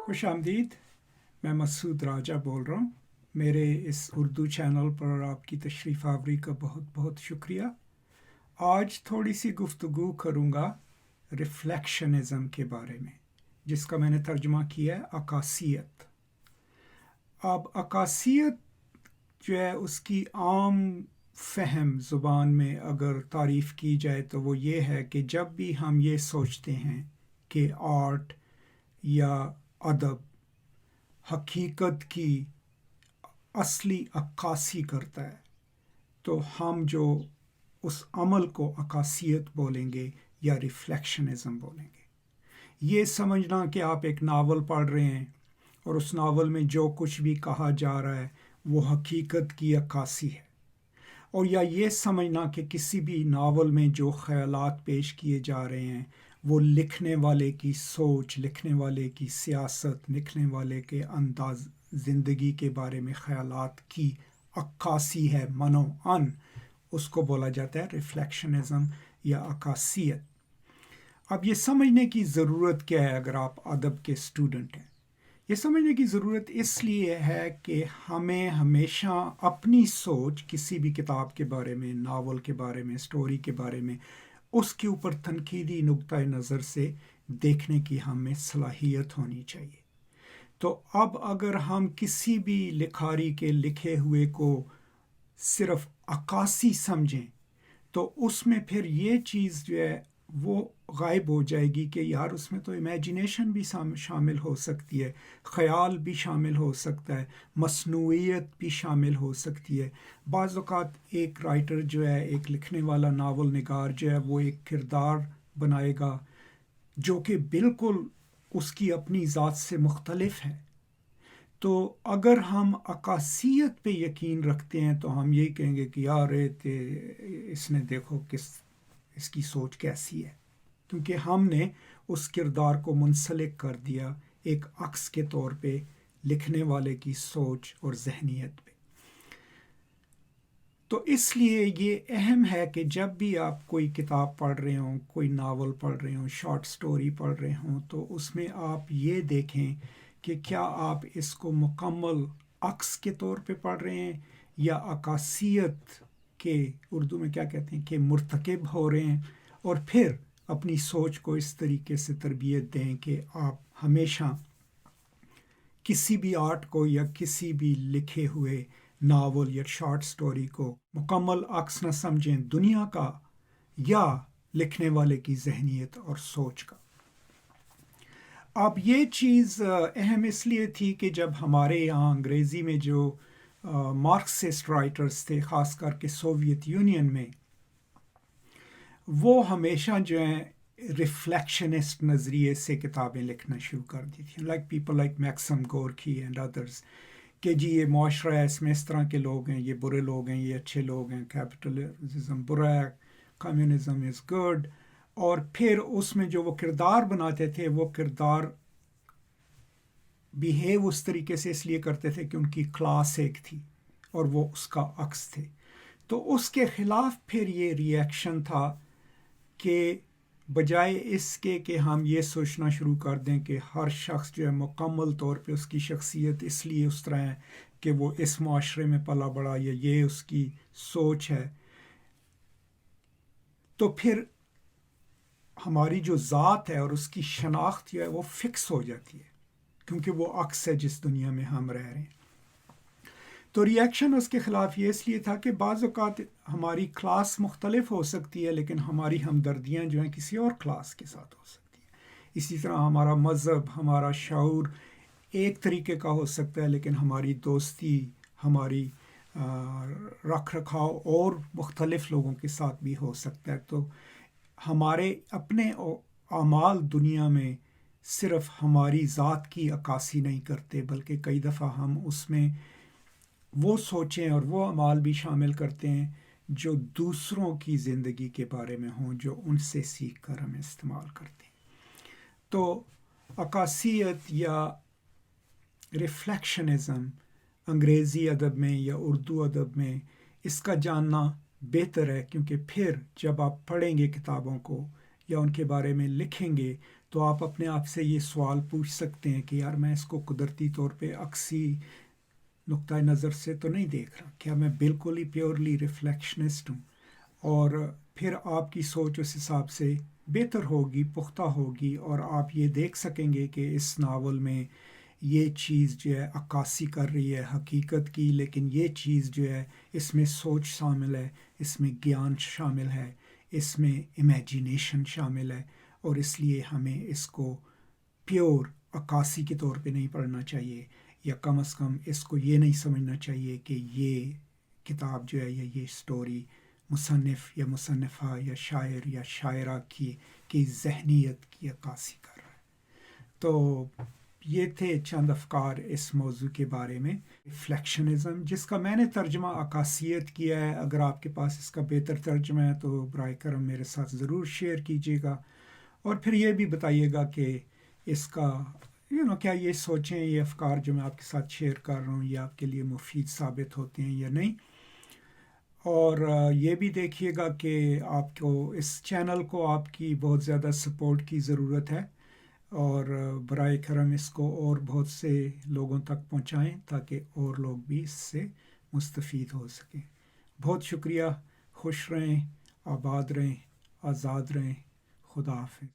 खुश आमदीद। मैं मसूद राजा बोल रहा हूँ। मेरे इस उर्दू चैनल पर आपकी तशरीफ़ आवरी का बहुत बहुत शुक्रिया। आज थोड़ी सी गुफ्तगू करूँगा रिफ्लेक्शनिज़म के बारे में, जिसका मैंने तर्जुमा किया है अकासियत। अब अकासियत जो है उसकी आम फ़हम ज़ुबान में अगर तारीफ़ की जाए तो वो ये है कि जब भी हम ये सोचते हैं कि आर्ट या अदब हकीकत की असली अक्कासी करता है, तो हम जो उस अमल को अकासियत बोलेंगे या रिफ्लेक्शनिज़म बोलेंगे। ये समझना कि आप एक नावल पढ़ रहे हैं और उस नावल में जो कुछ भी कहा जा रहा है वो हकीकत की अक्कासी है, और या ये समझना कि किसी भी नावल में जो ख़यालात पेश किए जा रहे हैं वो लिखने वाले की सोच, लिखने वाले की सियासत, लिखने वाले के अंदाज ज़िंदगी के बारे में ख़यालात की अक्कासी है, मनो अन। उसको बोला जाता है रिफ्लेक्शनिज़म या अक्कासियत। अब ये समझने की ज़रूरत क्या है अगर आप अदब के स्टूडेंट हैं? ये समझने की ज़रूरत इसलिए है कि हमें हमेशा अपनी सोच किसी भी किताब के बारे में, नावल के बारे में, स्टोरी के बारे में, उसके ऊपर तनकीदी नुक्ता नज़र से देखने की हमें सलाहियत होनी चाहिए। तो अब अगर हम किसी भी लिखारी के लिखे हुए को सिर्फ अक्कासी समझें तो उसमें फिर ये चीज़ जो है वो गायब हो जाएगी कि यार उसमें तो इमेजिनेशन भी शामिल हो सकती है, ख़याल भी शामिल हो सकता है, मसनूइयत भी शामिल हो सकती है। बाज़ औक़ात एक राइटर जो है, एक लिखने वाला, नावल निगार जो है, वो एक किरदार बनाएगा जो कि बिल्कुल उसकी अपनी ज़ात से मुख्तलिफ है। तो अगर हम अकासियत पे यकीन रखते हैं तो हम यही कहेंगे कि यार इसने देखो किस इसकी सोच कैसी है, क्योंकि हमने उस किरदार को मुंसलिक कर दिया एक अक्स के तौर पे लिखने वाले की सोच और जहनीत पे। तो इसलिए ये अहम है कि जब भी आप कोई किताब पढ़ रहे हों, कोई नावल पढ़ रहे हों, शॉर्ट स्टोरी पढ़ रहे हों, तो उसमें आप ये देखें कि क्या आप इसको मुकम्मल अक्स के तौर पे पढ़ रहे हैं या अकासियत के, उर्दू में क्या कहते हैं, कि मुर्तकिब हो रहे हैं, और फिर अपनी सोच को इस तरीके से तरबियत दें कि आप हमेशा किसी भी आर्ट को या किसी भी लिखे हुए नावल या शॉर्ट स्टोरी को मुकम्मल अक्स न समझें दुनिया का या लिखने वाले की जहनीत और सोच का। अब ये चीज़ अहम इसलिए थी कि जब हमारे यहाँ अंग्रेज़ी में जो मार्क्सिस्ट राइटर्स थे, ख़ास करके सोवियत यूनियन में, वो हमेशा जो है रिफ्लेक्शनिस्ट नज़रिए से किताबें लिखना शुरू कर दी थी, लाइक पीपल लाइक मैक्सिम गोरकी एंड अदर्स, कि जी ये मुआशरा है, इसमें इस तरह के लोग हैं, ये बुरे लोग हैं, ये अच्छे लोग हैं, कैपिटलिज्म बुरा है, कम्युनिज्म इज़ गुड। और फिर उसमें जो वो किरदार बनाते थे वो किरदार बिहेव उस तरीके से इसलिए करते थे कि उनकी क्लास एक थी और वो उसका अक्स थे। तो उसके ख़िलाफ़ फिर ये रिएक्शन था कि बजाय इसके कि हम ये सोचना शुरू कर दें कि हर शख्स जो है मुकम्मल तौर पे उसकी शख्सियत इसलिए उस तरह है कि वो इस माशरे में पला बड़ा या ये उसकी सोच है, तो फिर हमारी जो ज़ात है और उसकी शनाख्त जो है वो फ़िक्स हो जाती है, क्योंकि वो अक्स है जिस दुनिया में हम रह रहे हैं। तो रिएक्शन उसके ख़िलाफ़ ये इसलिए था कि बाज़ औक़ात हमारी क्लास मुख्तलिफ हो सकती है लेकिन हमारी हमदर्दियाँ जो हैं किसी और क्लास के साथ हो सकती हैं। इसी तरह हमारा मज़हब, हमारा शऊर एक तरीके का हो सकता है लेकिन हमारी दोस्ती, हमारी रख रखाव और मुख्तलिफ लोगों के साथ भी हो सकता है। तो हमारे अपने अमाल दुनिया में सिर्फ हमारी ज़ात की अक्कासी नहीं करते, बल्कि कई दफ़ा हम उसमें वो सोचें और वो अमाल भी शामिल करते हैं जो दूसरों की ज़िंदगी के बारे में हों, जो उनसे सीख कर हम इस्तेमाल करते हैं। तो अक्कासियत या रिफ्लेक्शनिज़म अंग्रेज़ी अदब में या उर्दू अदब में इसका जानना बेहतर है, क्योंकि फिर जब आप पढ़ेंगे किताबों को या उनके बारे में लिखेंगे تو آپ اپنے آپ سے یہ سوال پوچھ سکتے ہیں کہ یار میں اس کو قدرتی طور پہ عکسی نقطۂ نظر سے تو نہیں دیکھ رہا، کیا میں بالکل ہی پیورلی ریفلیکشنسٹ ہوں؟ اور پھر آپ کی سوچ اس حساب سے بہتر ہوگی، پختہ ہوگی، اور آپ یہ دیکھ سکیں گے کہ اس ناول میں یہ چیز جو ہے عکاسی کر رہی ہے حقیقت کی، لیکن یہ چیز جو ہے اس میں سوچ شامل ہے، اس میں گیان شامل ہے، اس میں امیجینیشن شامل ہے، اور اس لیے ہمیں اس کو پیور عکاسی کے طور پہ نہیں پڑھنا چاہیے، یا کم از کم اس کو یہ نہیں سمجھنا چاہیے کہ یہ کتاب جو ہے یا یہ سٹوری مصنف یا مصنفہ یا شاعر یا شاعرہ کی ذہنیت کی عکاسی کر رہا ہے۔ تو یہ تھے چند افکار اس موضوع کے بارے میں، ریفلیکشنزم، جس کا میں نے ترجمہ عکاسیت کیا ہے۔ اگر آپ کے پاس اس کا بہتر ترجمہ ہے تو برائے کرم میرے ساتھ ضرور شیئر کیجیے گا، اور پھر یہ بھی بتائیے گا کہ اس کا کیا یہ سوچیں، یہ افکار جو میں آپ کے ساتھ شیئر کر رہا ہوں یہ آپ کے لیے مفید ثابت ہوتے ہیں یا نہیں۔ اور یہ بھی دیکھیے گا کہ آپ کو اس چینل کو آپ کی بہت زیادہ سپورٹ کی ضرورت ہے، اور برائے کرم اس کو اور بہت سے لوگوں تک پہنچائیں تاکہ اور لوگ بھی اس سے مستفید ہو سکیں۔ بہت شکریہ، خوش رہیں، آباد رہیں، آزاد رہیں، خدا حافظ۔